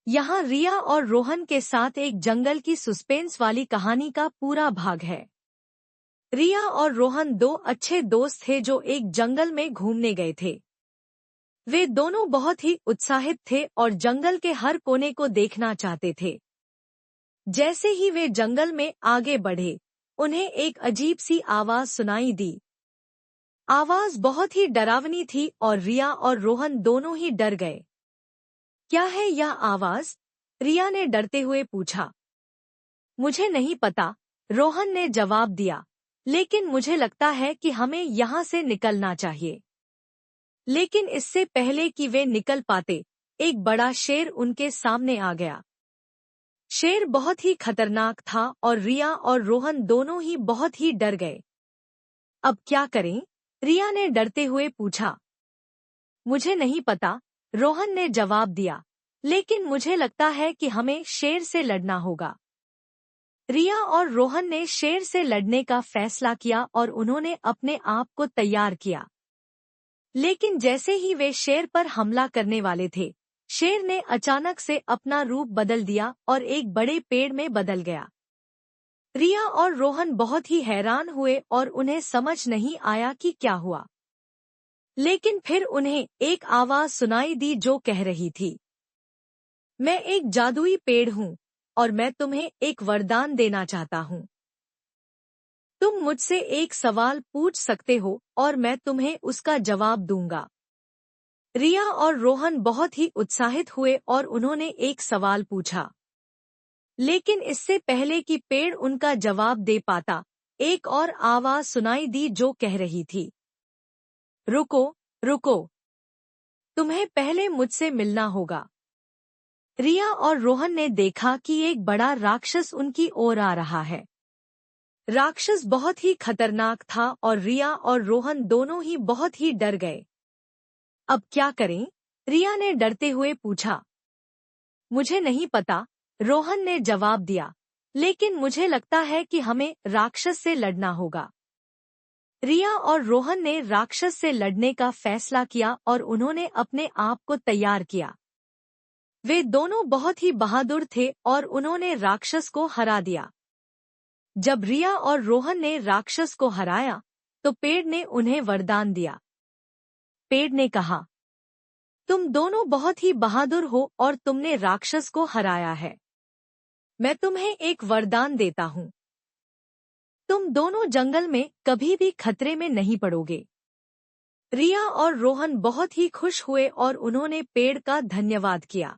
यहाँ रिया और रोहन के साथ एक जंगल की सस्पेंस वाली कहानी का पूरा भाग है। रिया और रोहन दो अच्छे दोस्त थे जो एक जंगल में घूमने गए थे। वे दोनों बहुत ही उत्साहित थे और जंगल के हर कोने को देखना चाहते थे। जैसे ही वे जंगल में आगे बढ़े, उन्हें एक अजीब सी आवाज सुनाई दी। आवाज बहुत ही डरावनी थी और रिया और रोहन दोनों ही डर गए। क्या है यह आवाज? रिया ने डरते हुए पूछा। मुझे नहीं पता, रोहन ने जवाब दिया, लेकिन मुझे लगता है कि हमें यहाँ से निकलना चाहिए। लेकिन इससे पहले कि वे निकल पाते, एक बड़ा शेर उनके सामने आ गया। शेर बहुत ही खतरनाक था और रिया और रोहन दोनों ही बहुत ही डर गए। अब क्या करें? रिया ने डरते हुए पूछा। मुझे नहीं पता, रोहन ने जवाब दिया, लेकिन मुझे लगता है कि हमें शेर से लड़ना होगा। रिया और रोहन ने शेर से लड़ने का फैसला किया और उन्होंने अपने आप को तैयार किया। लेकिन जैसे ही वे शेर पर हमला करने वाले थे, शेर ने अचानक से अपना रूप बदल दिया और एक बड़े पेड़ में बदल गया। रिया और रोहन बहुत ही हैरान हुए और उन्हें समझ नहीं आया कि क्या हुआ। लेकिन फिर उन्हें एक आवाज सुनाई दी जो कह रही थी, मैं एक जादुई पेड़ हूँ और मैं तुम्हें एक वरदान देना चाहता हूँ। तुम मुझसे एक सवाल पूछ सकते हो और मैं तुम्हें उसका जवाब दूंगा। रिया और रोहन बहुत ही उत्साहित हुए और उन्होंने एक सवाल पूछा। लेकिन इससे पहले कि पेड़ उनका जवाब दे पाता, एक और आवाज सुनाई दी जो कह रही थी, रुको, रुको, तुम्हें पहले मुझसे मिलना होगा। रिया और रोहन ने देखा कि एक बड़ा राक्षस उनकी ओर आ रहा है। राक्षस बहुत ही खतरनाक था और रिया और रोहन दोनों ही बहुत ही डर गए। अब क्या करें? रिया ने डरते हुए पूछा। मुझे नहीं पता, रोहन ने जवाब दिया, लेकिन मुझे लगता है कि हमें राक्षस से लड़ना होगा। रिया और रोहन ने राक्षस से लड़ने का फैसला किया और उन्होंने अपने आप को तैयार किया। वे दोनों बहुत ही बहादुर थे और उन्होंने राक्षस को हरा दिया। जब रिया और रोहन ने राक्षस को हराया, तो पेड़ ने उन्हें वरदान दिया। पेड़ ने कहा, तुम दोनों बहुत ही बहादुर हो और तुमने राक्षस को हराया है। मैं तुम्हें एक वरदान देता हूँ। तुम दोनों जंगल में कभी भी खतरे में नहीं पड़ोगे। रिया और रोहन बहुत ही खुश हुए और उन्होंने पेड़ का धन्यवाद किया।